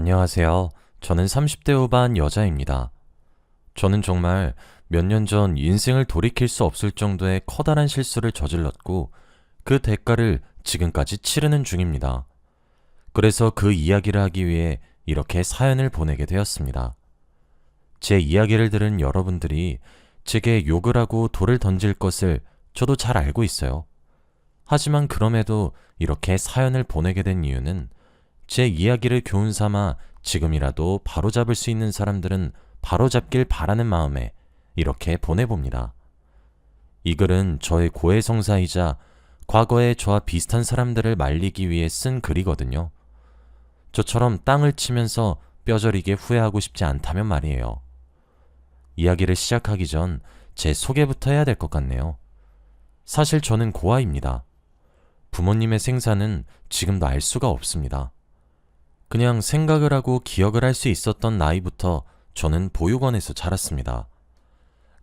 안녕하세요. 저는 30대 후반 여자입니다. 저는 정말 몇 년 전 인생을 돌이킬 수 없을 정도의 커다란 실수를 저질렀고 그 대가를 지금까지 치르는 중입니다. 그래서 그 이야기를 하기 위해 이렇게 사연을 보내게 되었습니다. 제 이야기를 들은 여러분들이 제게 욕을 하고 돌을 던질 것을 저도 잘 알고 있어요. 하지만 그럼에도 이렇게 사연을 보내게 된 이유는 제 이야기를 교훈 삼아 지금이라도 바로잡을 수 있는 사람들은 바로잡길 바라는 마음에 이렇게 보내봅니다. 이 글은 저의 고해성사이자 과거에 저와 비슷한 사람들을 말리기 위해 쓴 글이거든요. 저처럼 땅을 치면서 뼈저리게 후회하고 싶지 않다면 말이에요. 이야기를 시작하기 전 제 소개부터 해야 될 것 같네요. 사실 저는 고아입니다. 부모님의 생사는 지금도 알 수가 없습니다. 그냥 생각을 하고 기억을 할 수 있었던 나이부터 저는 보육원에서 자랐습니다.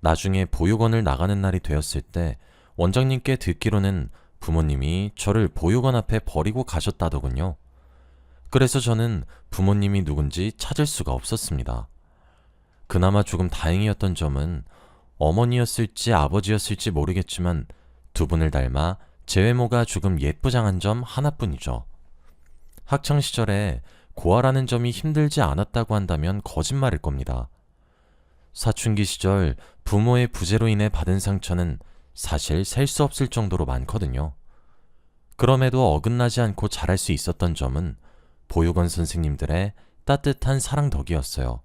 나중에 보육원을 나가는 날이 되었을 때 원장님께 듣기로는 부모님이 저를 보육원 앞에 버리고 가셨다더군요. 그래서 저는 부모님이 누군지 찾을 수가 없었습니다. 그나마 조금 다행이었던 점은 어머니였을지 아버지였을지 모르겠지만 두 분을 닮아 제 외모가 조금 예쁘장한 점 하나뿐이죠. 학창시절에 고아라는 점이 힘들지 않았다고 한다면 거짓말일 겁니다. 사춘기 시절 부모의 부재로 인해 받은 상처는 사실 셀 수 없을 정도로 많거든요. 그럼에도 어긋나지 않고 잘할 수 있었던 점은 보육원 선생님들의 따뜻한 사랑 덕이었어요.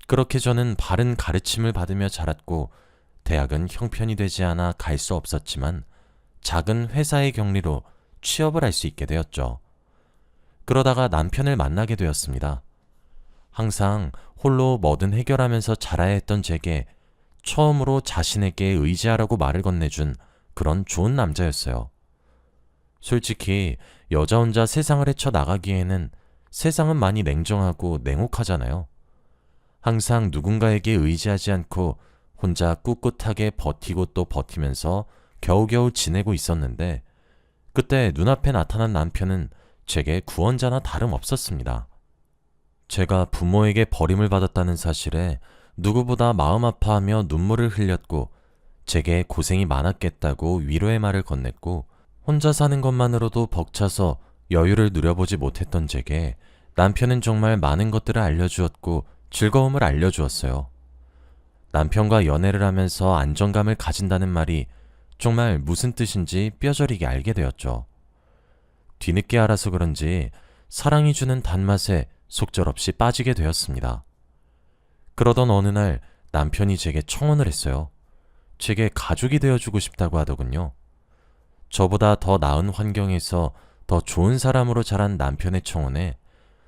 그렇게 저는 바른 가르침을 받으며 자랐고 대학은 형편이 되지 않아 갈 수 없었지만 작은 회사의 격리로 취업을 할 수 있게 되었죠. 그러다가 남편을 만나게 되었습니다. 항상 홀로 뭐든 해결하면서 자라야 했던 제게 처음으로 자신에게 의지하라고 말을 건네준 그런 좋은 남자였어요. 솔직히 여자 혼자 세상을 헤쳐나가기에는 세상은 많이 냉정하고 냉혹하잖아요. 항상 누군가에게 의지하지 않고 혼자 꿋꿋하게 버티고 또 버티면서 겨우겨우 지내고 있었는데 그때 눈앞에 나타난 남편은 제게 구원자나 다름없었습니다. 제가 부모에게 버림을 받았다는 사실에 누구보다 마음 아파하며 눈물을 흘렸고 제게 고생이 많았겠다고 위로의 말을 건넸고 혼자 사는 것만으로도 벅차서 여유를 누려보지 못했던 제게 남편은 정말 많은 것들을 알려주었고 즐거움을 알려주었어요. 남편과 연애를 하면서 안정감을 가진다는 말이 정말 무슨 뜻인지 뼈저리게 알게 되었죠. 뒤늦게 알아서 그런지 사랑이 주는 단맛에 속절없이 빠지게 되었습니다. 그러던 어느 날 남편이 제게 청혼을 했어요. 제게 가족이 되어주고 싶다고 하더군요. 저보다 더 나은 환경에서 더 좋은 사람으로 자란 남편의 청혼에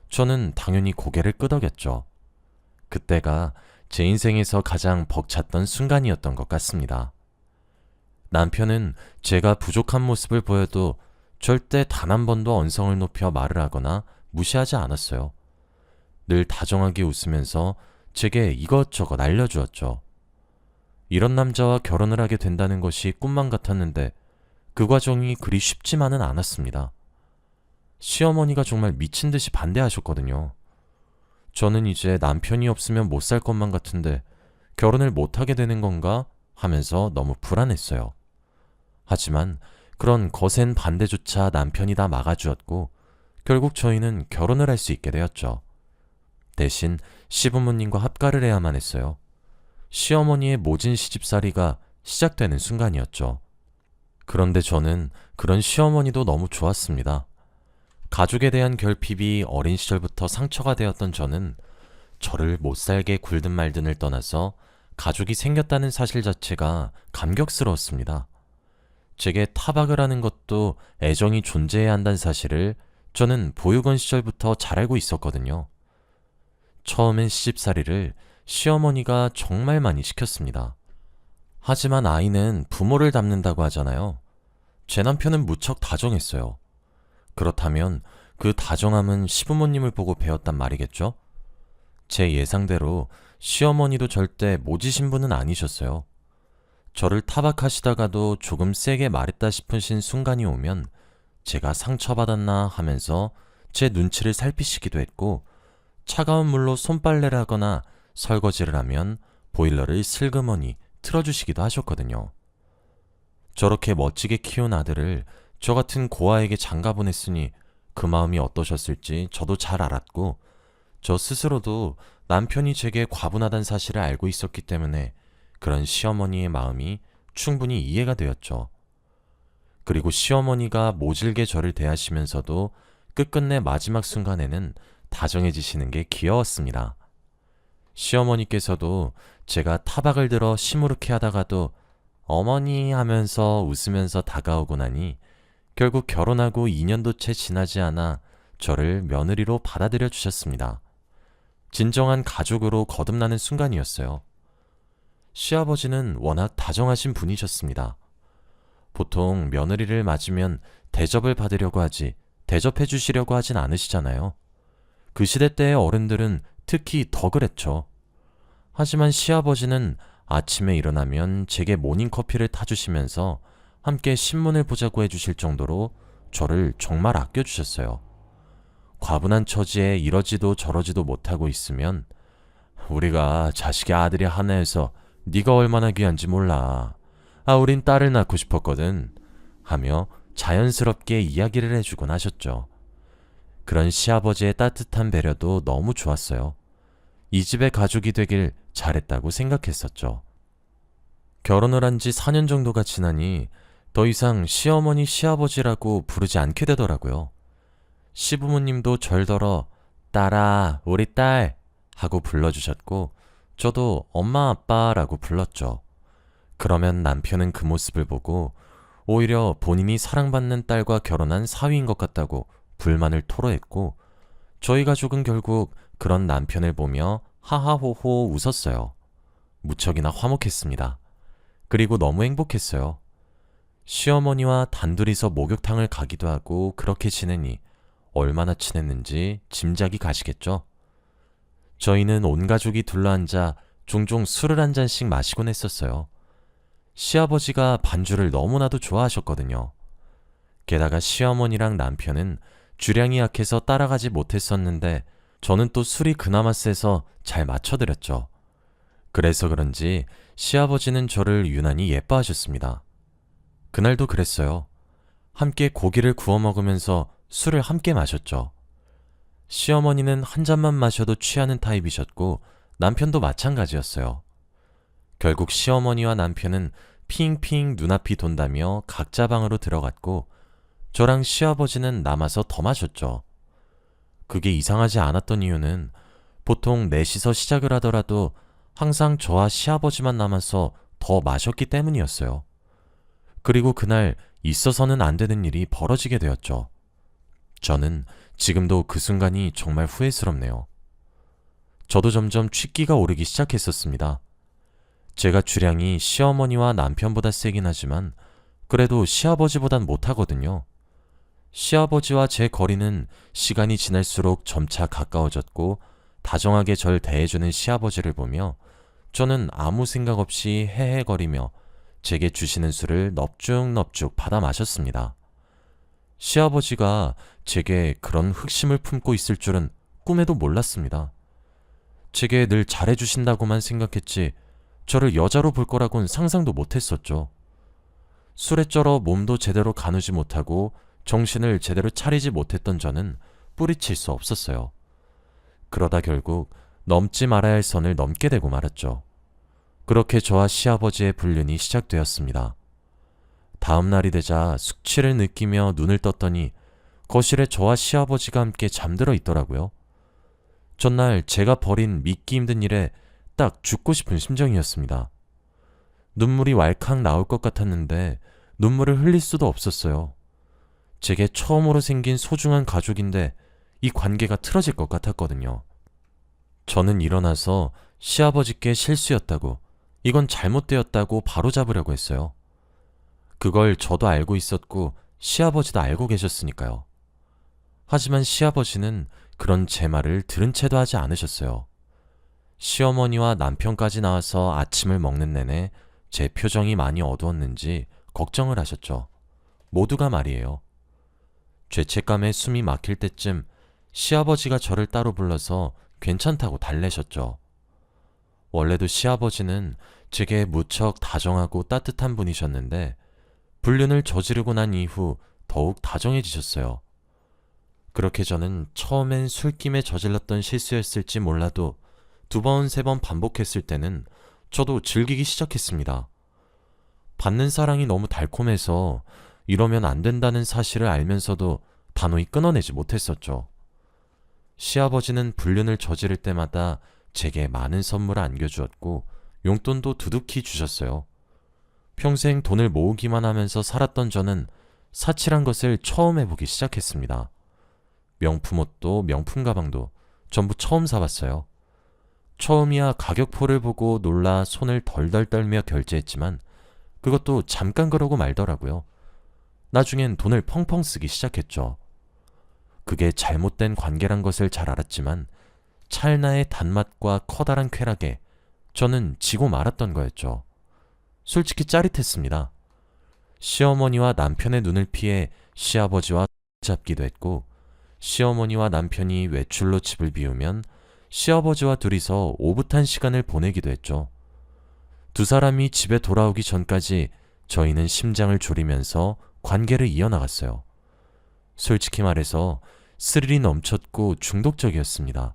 저는 당연히 고개를 끄덕였죠. 그때가 제 인생에서 가장 벅찼던 순간이었던 것 같습니다. 남편은 제가 부족한 모습을 보여도 절대 단 한 번도 언성을 높여 말을 하거나 무시하지 않았어요. 늘 다정하게 웃으면서 제게 이것저것 알려주었죠. 이런 남자와 결혼을 하게 된다는 것이 꿈만 같았는데 그 과정이 그리 쉽지만은 않았습니다. 시어머니가 정말 미친 듯이 반대하셨거든요. 저는 이제 남편이 없으면 못 살 것만 같은데 결혼을 못하게 되는 건가 하면서 너무 불안했어요. 하지만 그런 거센 반대조차 남편이 다 막아주었고 결국 저희는 결혼을 할 수 있게 되었죠. 대신 시부모님과 합가를 해야만 했어요. 시어머니의 모진 시집살이가 시작되는 순간이었죠. 그런데 저는 그런 시어머니도 너무 좋았습니다. 가족에 대한 결핍이 어린 시절부터 상처가 되었던 저는 저를 못살게 굴든 말든을 떠나서 가족이 생겼다는 사실 자체가 감격스러웠습니다. 제게 타박을 하는 것도 애정이 존재해야 한다는 사실을 저는 보육원 시절부터 잘 알고 있었거든요. 처음엔 시집살이를 시어머니가 정말 많이 시켰습니다. 하지만 아이는 부모를 닮는다고 하잖아요. 제 남편은 무척 다정했어요. 그렇다면 그 다정함은 시부모님을 보고 배웠단 말이겠죠? 제 예상대로 시어머니도 절대 모지신 분은 아니셨어요. 저를 타박하시다가도 조금 세게 말했다 싶으신 순간이 오면 제가 상처받았나 하면서 제 눈치를 살피시기도 했고 차가운 물로 손빨래를 하거나 설거지를 하면 보일러를 슬그머니 틀어주시기도 하셨거든요. 저렇게 멋지게 키운 아들을 저 같은 고아에게 장가 보냈으니 그 마음이 어떠셨을지 저도 잘 알았고, 저 스스로도 남편이 제게 과분하다는 사실을 알고 있었기 때문에 그런 시어머니의 마음이 충분히 이해가 되었죠. 그리고 시어머니가 모질게 저를 대하시면서도 끝끝내 마지막 순간에는 다정해지시는 게 귀여웠습니다. 시어머니께서도 제가 타박을 들어 시무룩해 하다가도 어머니 하면서 웃으면서 다가오고 나니 결국 결혼하고 2년도 채 지나지 않아 저를 며느리로 받아들여 주셨습니다. 진정한 가족으로 거듭나는 순간이었어요. 시아버지는 워낙 다정하신 분이셨습니다. 보통 며느리를 맞으면 대접을 받으려고 하지 대접해 주시려고 하진 않으시잖아요. 그 시대 때의 어른들은 특히 더 그랬죠. 하지만 시아버지는 아침에 일어나면 제게 모닝커피를 타주시면서 함께 신문을 보자고 해주실 정도로 저를 정말 아껴주셨어요. 과분한 처지에 이러지도 저러지도 못하고 있으면 우리가 자식의 아들이 하나 해서 네가 얼마나 귀한지 몰라. 우린 딸을 낳고 싶었거든. 하며 자연스럽게 이야기를 해주곤 하셨죠. 그런 시아버지의 따뜻한 배려도 너무 좋았어요. 이 집의 가족이 되길 잘했다고 생각했었죠. 결혼을 한 지 4년 정도가 지나니 더 이상 시어머니, 시아버지라고 부르지 않게 되더라고요. 시부모님도 절더러 딸아, 우리 딸 하고 불러주셨고, 저도 엄마, 아빠라고 불렀죠. 그러면 남편은 그 모습을 보고 오히려 본인이 사랑받는 딸과 결혼한 사위인 것 같다고 불만을 토로했고, 저희 가족은 결국 그런 남편을 보며 하하호호 웃었어요. 무척이나 화목했습니다. 그리고 너무 행복했어요. 시어머니와 단둘이서 목욕탕을 가기도 하고 그렇게 지내니 얼마나 친했는지 짐작이 가시겠죠? 저희는 온 가족이 둘러앉아 종종 술을 한 잔씩 마시곤 했었어요. 시아버지가 반주를 너무나도 좋아하셨거든요. 게다가 시어머니랑 남편은 주량이 약해서 따라가지 못했었는데 저는 또 술이 그나마 세서 잘 맞춰드렸죠. 그래서 그런지 시아버지는 저를 유난히 예뻐하셨습니다. 그날도 그랬어요. 함께 고기를 구워 먹으면서 술을 함께 마셨죠. 시어머니는 한 잔만 마셔도 취하는 타입이셨고 남편도 마찬가지였어요. 결국 시어머니와 남편은 핑핑 눈앞이 돈다며 각자 방으로 들어갔고 저랑 시아버지는 남아서 더 마셨죠. 그게 이상하지 않았던 이유는 보통 넷이서 시작을 하더라도 항상 저와 시아버지만 남아서 더 마셨기 때문이었어요. 그리고 그날 있어서는 안 되는 일이 벌어지게 되었죠. 저는 지금도 그 순간이 정말 후회스럽네요. 저도 점점 취기가 오르기 시작했었습니다. 제가 주량이 시어머니와 남편보다 세긴 하지만 그래도 시아버지보단 못하거든요. 시아버지와 제 거리는 시간이 지날수록 점차 가까워졌고 다정하게 절 대해주는 시아버지를 보며 저는 아무 생각 없이 헤헤거리며 제게 주시는 술을 넙죽넙죽 받아 마셨습니다. 시아버지가 제게 그런 흑심을 품고 있을 줄은 꿈에도 몰랐습니다. 제게 늘 잘해주신다고만 생각했지 저를 여자로 볼 거라곤 상상도 못했었죠. 술에 쩔어 몸도 제대로 가누지 못하고 정신을 제대로 차리지 못했던 저는 뿌리칠 수 없었어요. 그러다 결국 넘지 말아야 할 선을 넘게 되고 말았죠. 그렇게 저와 시아버지의 불륜이 시작되었습니다. 다음 날이 되자 숙취를 느끼며 눈을 떴더니 거실에 저와 시아버지가 함께 잠들어 있더라고요. 전날 제가 벌인 믿기 힘든 일에 딱 죽고 싶은 심정이었습니다. 눈물이 왈칵 나올 것 같았는데 눈물을 흘릴 수도 없었어요. 제게 처음으로 생긴 소중한 가족인데 이 관계가 틀어질 것 같았거든요. 저는 일어나서 시아버지께 실수였다고, 이건 잘못되었다고 바로잡으려고 했어요. 그걸 저도 알고 있었고 시아버지도 알고 계셨으니까요. 하지만 시아버지는 그런 제 말을 들은 채도 하지 않으셨어요. 시어머니와 남편까지 나와서 아침을 먹는 내내 제 표정이 많이 어두웠는지 걱정을 하셨죠. 모두가 말이에요. 죄책감에 숨이 막힐 때쯤 시아버지가 저를 따로 불러서 괜찮다고 달래셨죠. 원래도 시아버지는 제게 무척 다정하고 따뜻한 분이셨는데 불륜을 저지르고 난 이후 더욱 다정해지셨어요. 그렇게 저는 처음엔 술김에 저질렀던 실수였을지 몰라도 2번, 3번 반복했을 때는 저도 즐기기 시작했습니다. 받는 사랑이 너무 달콤해서 이러면 안 된다는 사실을 알면서도 단호히 끊어내지 못했었죠. 시아버지는 불륜을 저지를 때마다 제게 많은 선물을 안겨주었고 용돈도 두둑히 주셨어요. 평생 돈을 모으기만 하면서 살았던 저는 사치란 것을 처음 해보기 시작했습니다. 명품 옷도 명품 가방도 전부 처음 사봤어요. 처음이야 가격표를 보고 놀라 손을 덜덜 떨며 결제했지만 그것도 잠깐 그러고 말더라고요. 나중엔 돈을 펑펑 쓰기 시작했죠. 그게 잘못된 관계란 것을 잘 알았지만 찰나의 단맛과 커다란 쾌락에 저는 지고 말았던 거였죠. 솔직히 짜릿했습니다. 시어머니와 남편의 눈을 피해 시아버지와 잡기도 했고 시어머니와 남편이 외출로 집을 비우면 시아버지와 둘이서 오붓한 시간을 보내기도 했죠. 2사람이 집에 돌아오기 전까지 저희는 심장을 졸이면서 관계를 이어나갔어요. 솔직히 말해서 스릴이 넘쳤고 중독적이었습니다.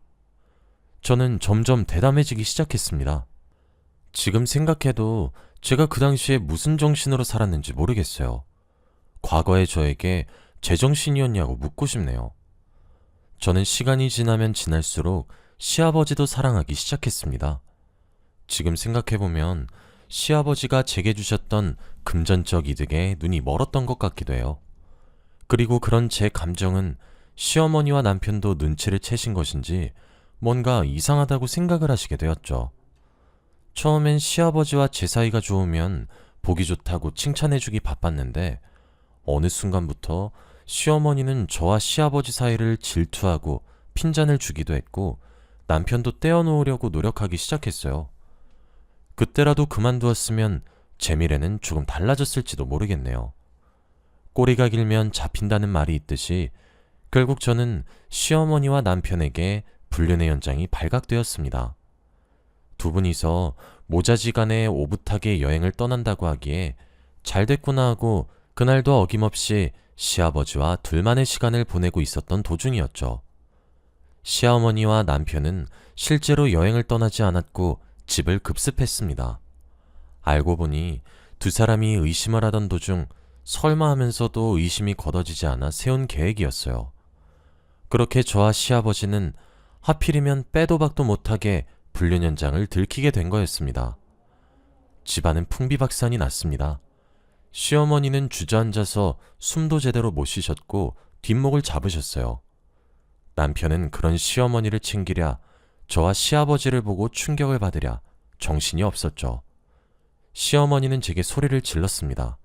저는 점점 대담해지기 시작했습니다. 지금 생각해도 제가 그 당시에 무슨 정신으로 살았는지 모르겠어요. 과거의 저에게 제정신이었냐고 묻고 싶네요. 저는 시간이 지나면 지날수록 시아버지도 사랑하기 시작했습니다. 지금 생각해보면 시아버지가 제게 주셨던 금전적 이득에 눈이 멀었던 것 같기도 해요. 그리고 그런 제 감정은 시어머니와 남편도 눈치를 채신 것인지 뭔가 이상하다고 생각을 하시게 되었죠. 처음엔 시아버지와 제 사이가 좋으면 보기 좋다고 칭찬해주기 바빴는데 어느 순간부터 시어머니는 저와 시아버지 사이를 질투하고 핀잔을 주기도 했고 남편도 떼어놓으려고 노력하기 시작했어요. 그때라도 그만두었으면 제 미래는 조금 달라졌을지도 모르겠네요. 꼬리가 길면 잡힌다는 말이 있듯이 결국 저는 시어머니와 남편에게 불륜의 연장이 발각되었습니다. 2분이서 모자지간에 오붓하게 여행을 떠난다고 하기에 잘 됐구나 하고 그날도 어김없이 시아버지와 둘만의 시간을 보내고 있었던 도중이었죠. 시어머니와 남편은 실제로 여행을 떠나지 않았고 집을 급습했습니다. 알고 보니 2사람이 의심을 하던 도중 설마 하면서도 의심이 걷어지지 않아 세운 계획이었어요. 그렇게 저와 시아버지는 하필이면 빼도 박도 못하게 불륜 현장을 들키게 된 거였습니다. 집안은 풍비박산이 났습니다. 시어머니는 주저앉아서 숨도 제대로 못 쉬셨고 뒷목을 잡으셨어요. 남편은 그런 시어머니를 챙기랴 저와 시아버지를 보고 충격을 받으랴 정신이 없었죠. 시어머니는 제게 소리를 질렀습니다.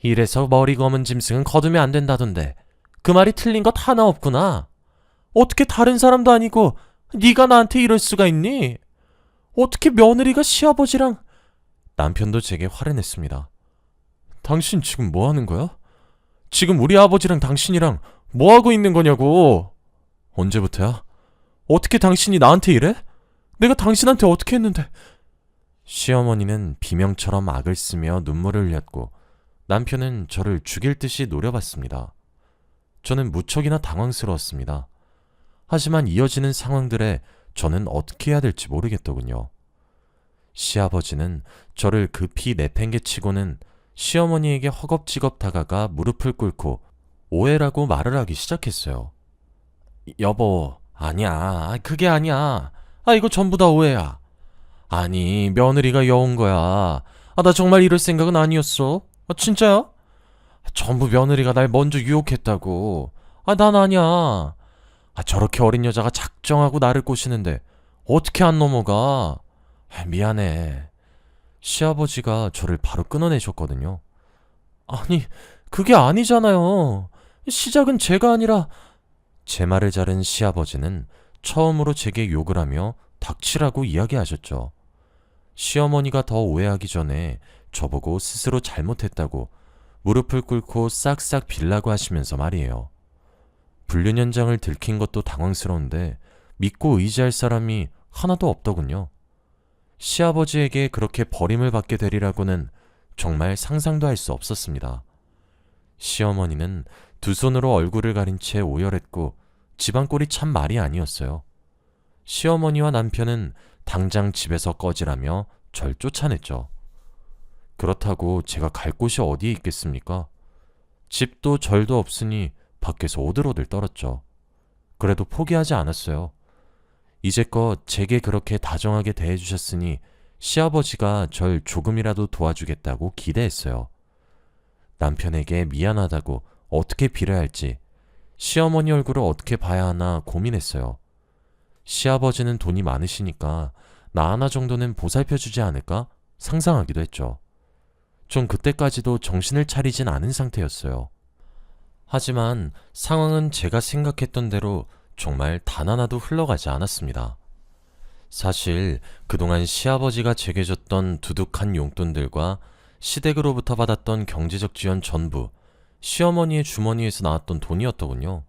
이래서 머리 검은 짐승은 거두면 안 된다던데 그 말이 틀린 것 하나 없구나. 어떻게 다른 사람도 아니고 네가 나한테 이럴 수가 있니? 어떻게 며느리가 시아버지랑... 남편도 제게 화를 냈습니다. 당신 지금 뭐 하는 거야? 지금 우리 아버지랑 당신이랑 뭐 하고 있는 거냐고. 언제부터야? 어떻게 당신이 나한테 이래? 내가 당신한테 어떻게 했는데. 시어머니는 비명처럼 악을 쓰며 눈물을 흘렸고 남편은 저를 죽일 듯이 노려봤습니다. 저는 무척이나 당황스러웠습니다. 하지만 이어지는 상황들에 저는 어떻게 해야 될지 모르겠더군요. 시아버지는 저를 급히 내팽개치고는 시어머니에게 허겁지겁 다가가 무릎을 꿇고 오해라고 말을 하기 시작했어요. 여보, 아니야. 그게 아니야. 이거 전부 다 오해야. 아니, 며느리가 여운 거야. 나 정말 이럴 생각은 아니었어. 진짜야? 전부 며느리가 날 먼저 유혹했다고. 난 아니야. 저렇게 어린 여자가 작정하고 나를 꼬시는데 어떻게 안 넘어가? 미안해. 시아버지가 저를 바로 끊어내셨거든요. 아니, 그게 아니잖아요. 시작은 제가 아니라... 제 말을 자른 시아버지는 처음으로 제게 욕을 하며 닥치라고 이야기하셨죠. 시어머니가 더 오해하기 전에 저보고 스스로 잘못했다고 무릎을 꿇고 싹싹 빌라고 하시면서 말이에요. 불륜 현장을 들킨 것도 당황스러운데 믿고 의지할 사람이 하나도 없더군요. 시아버지에게 그렇게 버림을 받게 되리라고는 정말 상상도 할 수 없었습니다. 시어머니는 두 손으로 얼굴을 가린 채 오열했고 집안꼴이 참 말이 아니었어요. 시어머니와 남편은 당장 집에서 꺼지라며 절 쫓아냈죠. 그렇다고 제가 갈 곳이 어디에 있겠습니까? 집도 절도 없으니 밖에서 오들오들 떨었죠. 그래도 포기하지 않았어요. 이제껏 제게 그렇게 다정하게 대해주셨으니 시아버지가 절 조금이라도 도와주겠다고 기대했어요. 남편에게 미안하다고 어떻게 빌어야 할지, 시어머니 얼굴을 어떻게 봐야 하나 고민했어요. 시아버지는 돈이 많으시니까 나 하나 정도는 보살펴주지 않을까 상상하기도 했죠. 전 그때까지도 정신을 차리진 않은 상태였어요. 하지만 상황은 제가 생각했던 대로 정말 단 하나도 흘러가지 않았습니다. 사실 그동안 시아버지가 제게 줬던 두둑한 용돈들과 시댁으로부터 받았던 경제적 지원 전부 시어머니의 주머니에서 나왔던 돈이었더군요.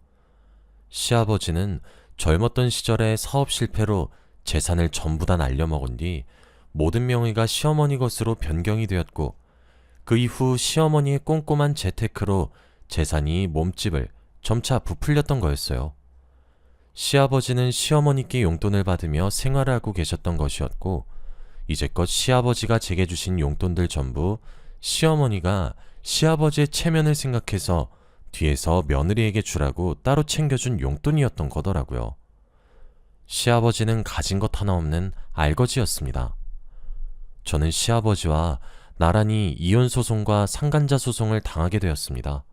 시아버지는 젊었던 시절에 사업 실패로 재산을 전부 다 날려먹은 뒤 모든 명의가 시어머니 것으로 변경이 되었고, 그 이후 시어머니의 꼼꼼한 재테크로 재산이 몸집을 점차 부풀렸던 거였어요. 시아버지는 시어머니께 용돈을 받으며 생활을 하고 계셨던 것이었고, 이제껏 시아버지가 제게 주신 용돈들 전부 시어머니가 시아버지의 체면을 생각해서 뒤에서 며느리에게 주라고 따로 챙겨준 용돈이었던 거더라고요. 시아버지는 가진 것 하나 없는 알거지였습니다. 저는 시아버지와 나란히 이혼 소송과 상간자 소송을 당하게 되었습니다.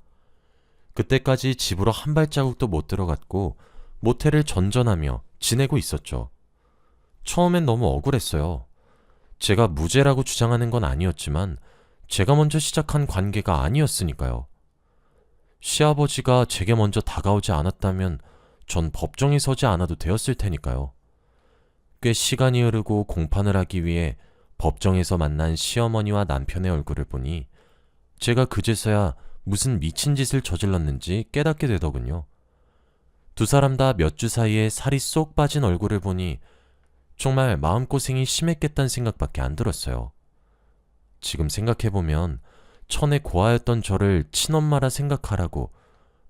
그때까지 집으로 한 발자국도 못 들어갔고 모텔을 전전하며 지내고 있었죠. 처음엔 너무 억울했어요. 제가 무죄라고 주장하는 건 아니었지만 제가 먼저 시작한 관계가 아니었으니까요. 시아버지가 제게 먼저 다가오지 않았다면 전 법정에 서지 않아도 되었을 테니까요. 꽤 시간이 흐르고 공판을 하기 위해 법정에서 만난 시어머니와 남편의 얼굴을 보니 제가 그제서야 무슨 미친 짓을 저질렀는지 깨닫게 되더군요. 두 사람 다 몇 주 사이에 살이 쏙 빠진 얼굴을 보니 정말 마음고생이 심했겠다는 생각밖에 안 들었어요. 지금 생각해보면 천에 고아였던 저를 친엄마라 생각하라고,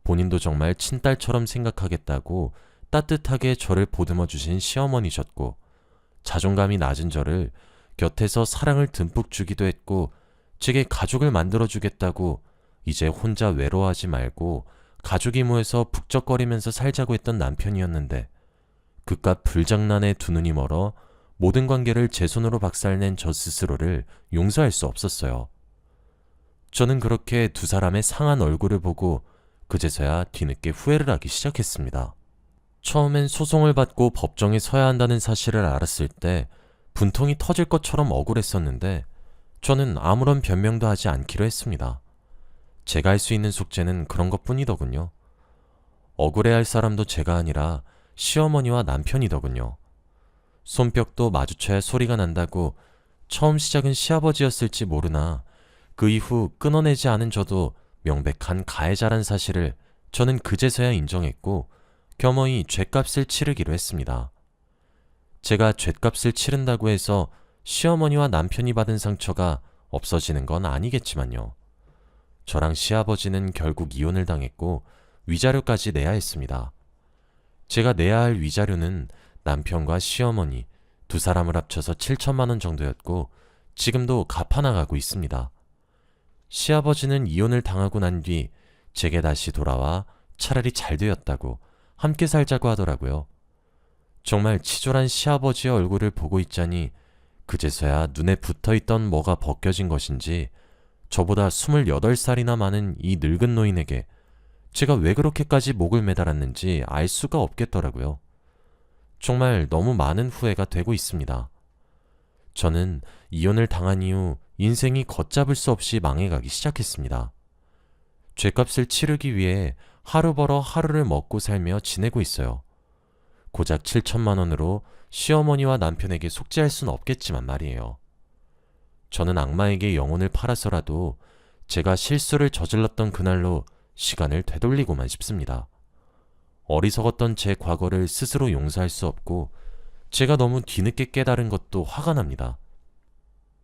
본인도 정말 친딸처럼 생각하겠다고 따뜻하게 저를 보듬어 주신 시어머니셨고, 자존감이 낮은 저를 곁에서 사랑을 듬뿍 주기도 했고, 제게 가족을 만들어주겠다고 이제 혼자 외로워하지 말고 가족이 모여서 북적거리면서 살자고 했던 남편이었는데, 그깟 불장난에 두 눈이 멀어 모든 관계를 제 손으로 박살낸 저 스스로를 용서할 수 없었어요. 저는 그렇게 두 사람의 상한 얼굴을 보고 그제서야 뒤늦게 후회를 하기 시작했습니다. 처음엔 소송을 받고 법정에 서야 한다는 사실을 알았을 때 분통이 터질 것처럼 억울했었는데, 저는 아무런 변명도 하지 않기로 했습니다. 제가 할 수 있는 숙제는 그런 것뿐이더군요. 억울해할 사람도 제가 아니라 시어머니와 남편이더군요. 손뼉도 마주쳐야 소리가 난다고 처음 시작은 시아버지였을지 모르나 그 이후 끊어내지 않은 저도 명백한 가해자란 사실을 저는 그제서야 인정했고 겸허히 죗값을 치르기로 했습니다. 제가 죗값을 치른다고 해서 시어머니와 남편이 받은 상처가 없어지는 건 아니겠지만요. 저랑 시아버지는 결국 이혼을 당했고 위자료까지 내야 했습니다. 제가 내야 할 위자료는 남편과 시어머니 두 사람을 합쳐서 7천만 원 정도였고 지금도 갚아나가고 있습니다. 시아버지는 이혼을 당하고 난 뒤 제게 다시 돌아와 차라리 잘 되었다고 함께 살자고 하더라고요. 정말 치졸한 시아버지의 얼굴을 보고 있자니 그제서야 눈에 붙어있던 뭐가 벗겨진 것인지 저보다 28살이나 많은 이 늙은 노인에게 제가 왜 그렇게까지 목을 매달았는지 알 수가 없겠더라고요. 정말 너무 많은 후회가 되고 있습니다. 저는 이혼을 당한 이후 인생이 걷잡을 수 없이 망해가기 시작했습니다. 죗값을 치르기 위해 하루 벌어 하루를 먹고 살며 지내고 있어요. 고작 7천만 원으로 시어머니와 남편에게 속죄할 수는 없겠지만 말이에요. 저는 악마에게 영혼을 팔아서라도 제가 실수를 저질렀던 그날로 시간을 되돌리고만 싶습니다. 어리석었던 제 과거를 스스로 용서할 수 없고 제가 너무 뒤늦게 깨달은 것도 화가 납니다.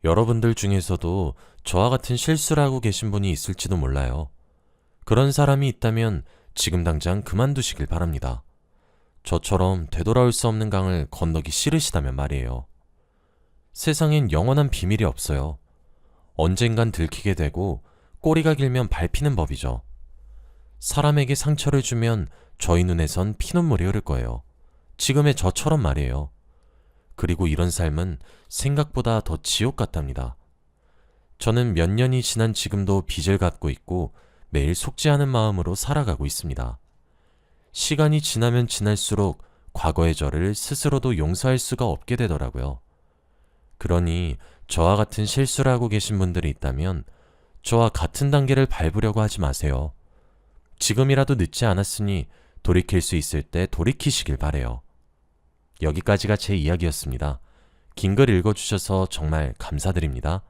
여러분들 중에서도 저와 같은 실수를 하고 계신 분이 있을지도 몰라요. 그런 사람이 있다면 지금 당장 그만두시길 바랍니다. 저처럼 되돌아올 수 없는 강을 건너기 싫으시다면 말이에요. 세상엔 영원한 비밀이 없어요. 언젠간 들키게 되고 꼬리가 길면 밟히는 법이죠. 사람에게 상처를 주면 저희 눈에선 피눈물이 흐를 거예요. 지금의 저처럼 말이에요. 그리고 이런 삶은 생각보다 더 지옥 같답니다. 저는 몇 년이 지난 지금도 빚을 갚고 있고 매일 속지 않은 마음으로 살아가고 있습니다. 시간이 지나면 지날수록 과거의 저를 스스로도 용서할 수가 없게 되더라고요. 그러니 저와 같은 실수를 하고 계신 분들이 있다면 저와 같은 단계를 밟으려고 하지 마세요. 지금이라도 늦지 않았으니 돌이킬 수 있을 때 돌이키시길 바래요. 여기까지가 제 이야기였습니다. 긴 글 읽어주셔서 정말 감사드립니다.